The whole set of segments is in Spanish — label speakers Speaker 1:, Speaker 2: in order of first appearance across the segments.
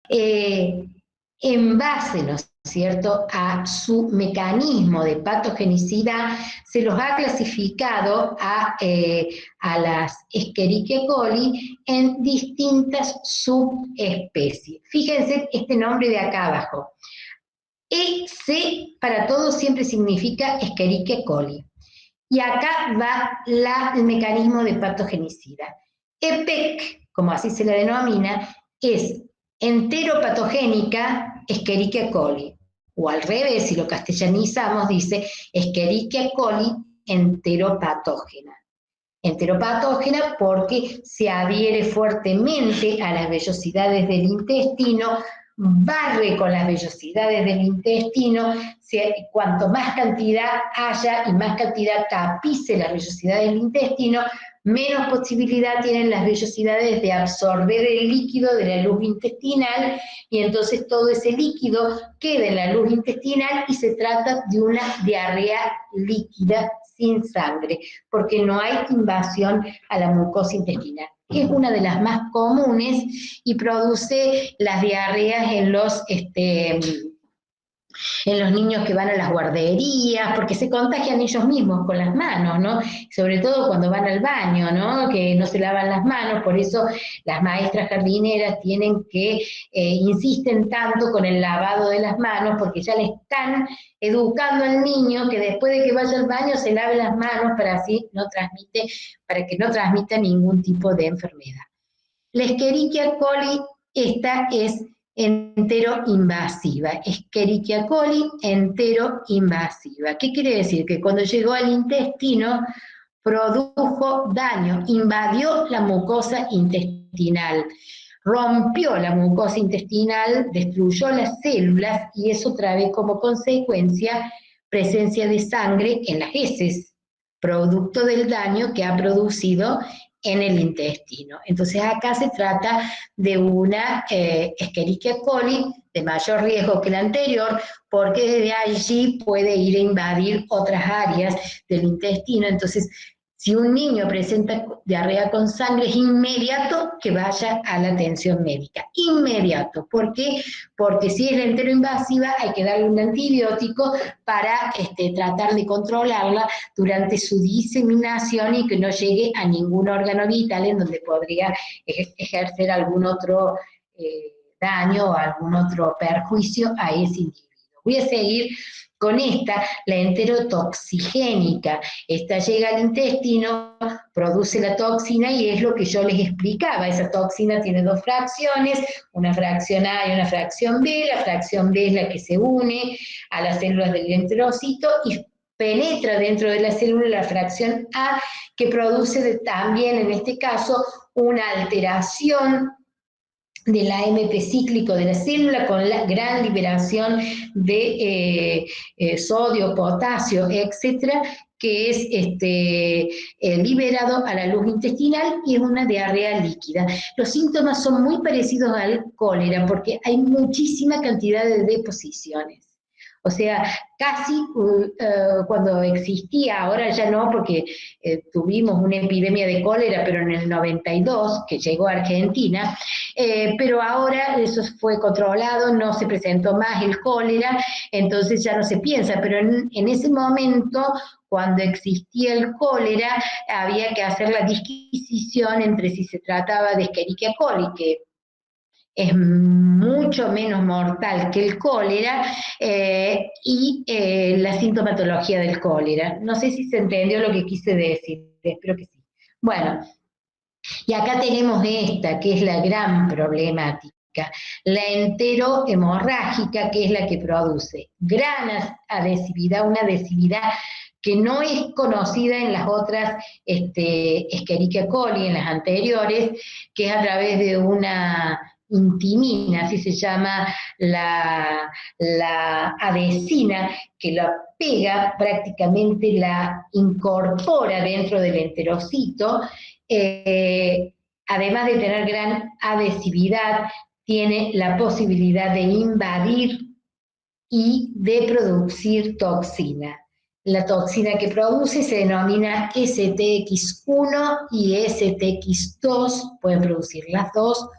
Speaker 1: En base, ¿no es cierto?, a su mecanismo de patogenicidad, se los ha clasificado a las Escherichia coli en distintas subespecies. Fíjense este nombre de acá abajo. EC para todos siempre significa Escherichia coli. Y acá va el mecanismo de patogenicidad. EPEC, como así se la denomina, es enteropatogénica Escherichia coli. O al revés, si lo castellanizamos, dice Escherichia coli enteropatógena. Enteropatógena porque se adhiere fuertemente a las vellosidades del intestino, barre con las vellosidades del intestino, cuanto más cantidad haya y más cantidad tapice las vellosidades del intestino, menos posibilidad tienen las vellosidades de absorber el líquido de la luz intestinal, y entonces todo ese líquido queda en la luz intestinal y se trata de una diarrea líquida sin sangre, porque no hay invasión a la mucosa intestinal. Es una de las más comunes y produce las diarreas en los niños que van a las guarderías, porque se contagian ellos mismos con las manos, ¿no? Sobre todo cuando van al baño, ¿no? Que no se lavan las manos, por eso las maestras jardineras tienen que, insisten tanto con el lavado de las manos, porque ya le están educando al niño que después de que vaya al baño se lave las manos para que no transmita ningún tipo de enfermedad. La Escherichia coli, esta es enteroinvasiva, Escherichia coli enteroinvasiva. ¿Qué quiere decir? Que cuando llegó al intestino produjo daño, invadió la mucosa intestinal, rompió la mucosa intestinal, destruyó las células y eso trae como consecuencia presencia de sangre en las heces, producto del daño que ha producido en el intestino. Entonces acá se trata de una Escherichia coli de mayor riesgo que la anterior, porque desde allí puede ir a invadir otras áreas del intestino. Entonces, si un niño presenta diarrea con sangre, es inmediato que vaya a la atención médica. Inmediato. ¿Por qué? Porque si es la enteroinvasiva hay que darle un antibiótico para tratar de controlarla durante su diseminación y que no llegue a ningún órgano vital en donde podría ejercer algún otro daño o algún otro perjuicio a ese individuo. Voy a seguir con esta, la enterotoxigénica. Esta llega al intestino, produce la toxina y es lo que yo les explicaba. Esa toxina tiene dos fracciones, una fracción A y una fracción B. La fracción B es la que se une a las células del enterocito y penetra dentro de la célula la fracción A, que produce también, en este caso, una alteración del AMP cíclico de la célula con la gran liberación de sodio, potasio, etcétera, que es liberado a la luz intestinal y es una diarrea líquida. Los síntomas son muy parecidos al cólera porque hay muchísima cantidad de deposiciones. O sea, casi cuando existía, ahora ya no, porque tuvimos una epidemia de cólera, pero en el 92, que llegó a Argentina, pero ahora eso fue controlado, no se presentó más el cólera, entonces ya no se piensa, pero en ese momento, cuando existía el cólera, había que hacer la disquisición entre si se trataba de Escherichia coli, que es mucho menos mortal que el cólera, y la sintomatología del cólera. No sé si se entendió lo que quise decir, espero que sí. Bueno, y acá tenemos esta, que es la gran problemática, la enterohemorrágica, que es la que produce gran adhesividad, una adhesividad que no es conocida en las otras Escherichia coli, en las anteriores, que es a través de una intimina, así se llama la adhesina, que la pega prácticamente, la incorpora dentro del enterocito, además de tener gran adhesividad, tiene la posibilidad de invadir y de producir toxina. La toxina que produce se denomina STX1 y STX2, pueden producir las dos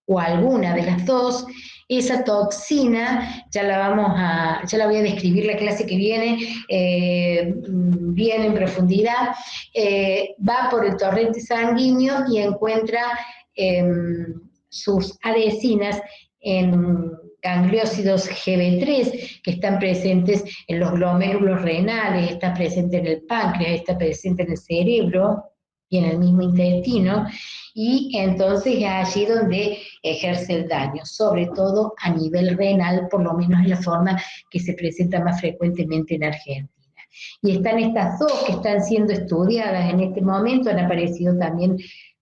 Speaker 1: o alguna de las dos, Esa toxina, ya la voy a describir la clase que viene, bien en profundidad, va por el torrente sanguíneo y encuentra sus adhesinas en gangliósidos GB3 que están presentes en los glomérulos renales, está presente en el páncreas, está presente en el cerebro y en el mismo intestino, y entonces es allí donde ejerce el daño, sobre todo a nivel renal, por lo menos en la forma que se presenta más frecuentemente en Argentina. Y están estas dos que están siendo estudiadas en este momento, han aparecido también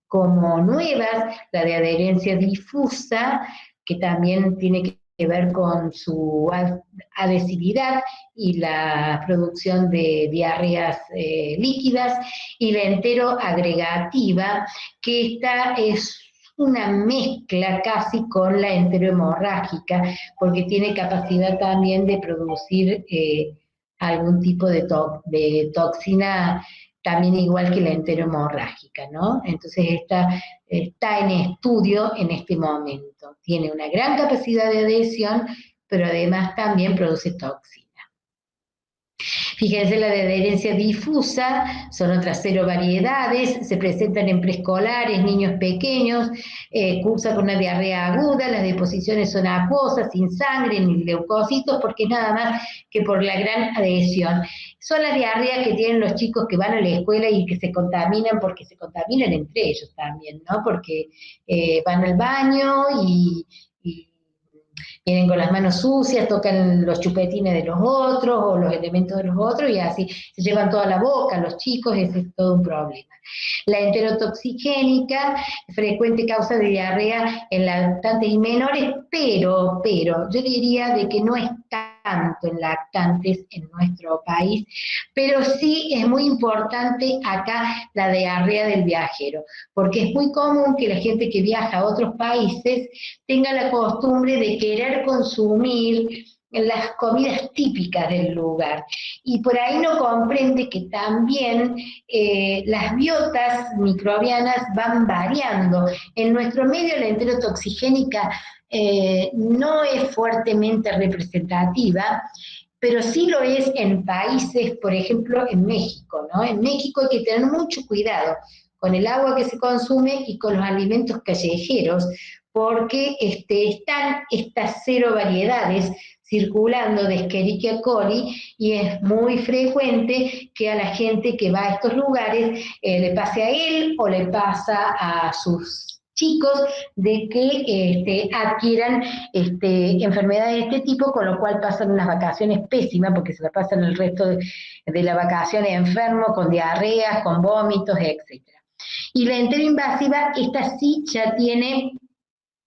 Speaker 1: como nuevas, la de adherencia difusa, que también tiene que ver con su adhesividad y la producción de diarreas líquidas, y la enteroagregativa, que esta es una mezcla casi con la enterohemorrágica, porque tiene capacidad también de producir algún tipo de toxina, también igual que la enterohemorrágica, ¿no? Entonces está en estudio en este momento. Tiene una gran capacidad de adhesión, pero además también produce toxina. Fíjense, la de adherencia difusa son otras 0 variedades, se presentan en preescolares, niños pequeños, cursa con una diarrea aguda, las deposiciones son acuosas, sin sangre ni leucocitos, porque es nada más que por la gran adhesión. Son las diarreas que tienen los chicos que van a la escuela y que se contaminan, porque se contaminan entre ellos también, ¿no? Porque van al baño y vienen con las manos sucias, tocan los chupetines de los otros o los elementos de los otros y así se llevan toda la boca los chicos, ese es todo un problema. La enterotoxigénica, frecuente causa de diarrea en lactantes y menores, pero yo diría de que no es tanto en lactantes en nuestro país, pero sí es muy importante acá la diarrea del viajero, porque es muy común que la gente que viaja a otros países tenga la costumbre de querer consumir las comidas típicas del lugar. Y por ahí no comprende que también las biotas microbianas van variando. En nuestro medio la enterotoxigénica no es fuertemente representativa, pero sí lo es en países, por ejemplo, en México, ¿no? En México hay que tener mucho cuidado con el agua que se consume y con los alimentos callejeros, porque están estas 0 variedades circulando de Escherichia coli y es muy frecuente que a la gente que va a estos lugares le pase a él o le pasa a sus chicos de que adquieran enfermedades de este tipo, con lo cual pasan unas vacaciones pésimas porque se la pasan el resto de la vacación enfermo, con diarreas, con vómitos, etc. Y la enteroinvasiva, esta sí ya tiene,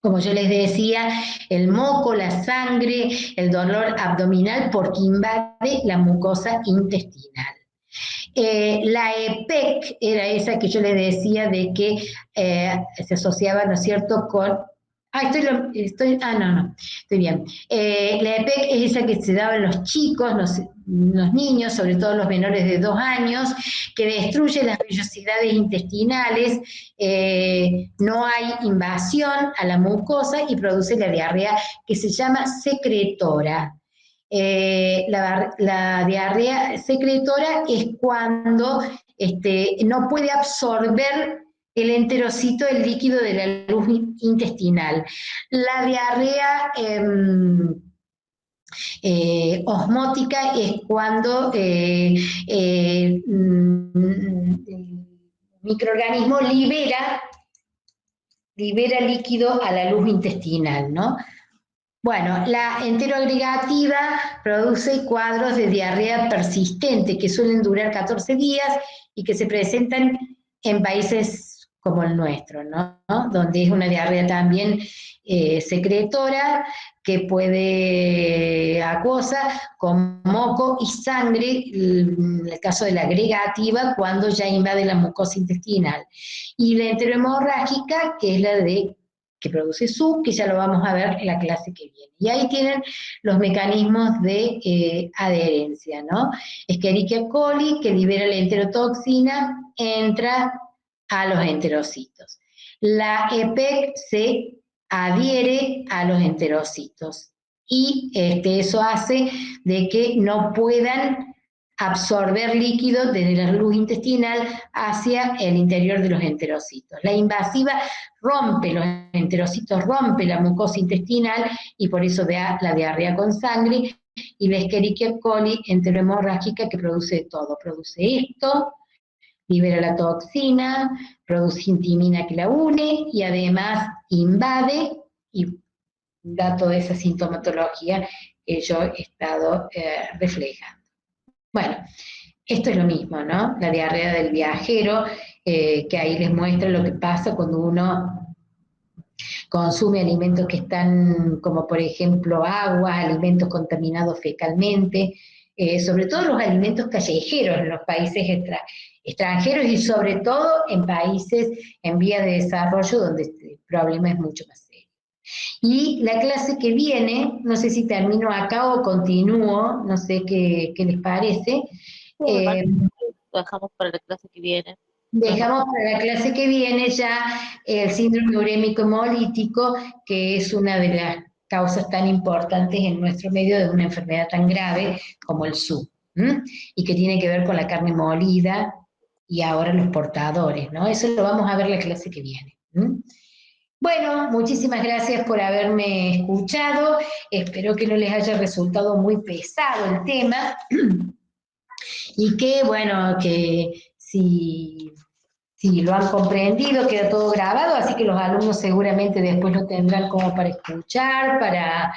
Speaker 1: como yo les decía, el moco, la sangre, el dolor abdominal, porque invade la mucosa intestinal. La EPEC era esa que yo les decía de que se asociaba, ¿no es cierto?, con... estoy bien. La EPEC es esa que se daba en los chicos, los niños, sobre todo los menores de 2 años, que destruye las vellosidades intestinales, no hay invasión a la mucosa y produce la diarrea que se llama secretora. La diarrea secretora es cuando no puede absorber el enterocito el líquido de la luz intestinal. La diarrea osmótica es cuando el microorganismo libera líquido a la luz intestinal, ¿no? Bueno, la enteroagregativa produce cuadros de diarrea persistente que suelen durar 14 días y que se presentan en países como el nuestro, ¿no? Donde es una diarrea también secretora, que puede acuosa, con moco y sangre, en el caso de la agregativa, cuando ya invade la mucosa intestinal. Y la enterohemorrágica, que es la que produce SUB, que ya lo vamos a ver en la clase que viene. Y ahí tienen los mecanismos de adherencia, ¿no? Escherichia coli, que libera la enterotoxina, entra a los enterocitos. La EPEC se adhiere a los enterocitos y eso hace de que no puedan absorber líquido desde la luz intestinal hacia el interior de los enterocitos. La invasiva rompe los enterocitos, rompe la mucosa intestinal y por eso da la diarrea con sangre, y la Escherichia coli enterohemorrágica, que produce todo, produce esto, libera la toxina, produce intimina que la une y además invade y da toda esa sintomatología que yo he estado reflejando. Bueno, esto es lo mismo, ¿no? La diarrea del viajero, que ahí les muestra lo que pasa cuando uno consume alimentos que están, como por ejemplo agua, alimentos contaminados fecalmente, sobre todo los alimentos callejeros en los países extranjeros y sobre todo en países en vía de desarrollo donde el problema es mucho más serio. Y la clase que viene, no sé si termino acá o continúo, no sé qué les parece.
Speaker 2: Lo dejamos para la clase que viene.
Speaker 1: Dejamos para la clase que viene ya el síndrome urémico hemolítico, que es una de las causas tan importantes en nuestro medio de una enfermedad tan grave como el SU, y que tiene que ver con la carne molida y ahora los portadores, ¿no? Eso lo vamos a ver la clase que viene. Bueno, muchísimas gracias por haberme escuchado, espero que no les haya resultado muy pesado el tema, y que, bueno, que si lo han comprendido, queda todo grabado, así que los alumnos seguramente después lo tendrán como para escuchar, para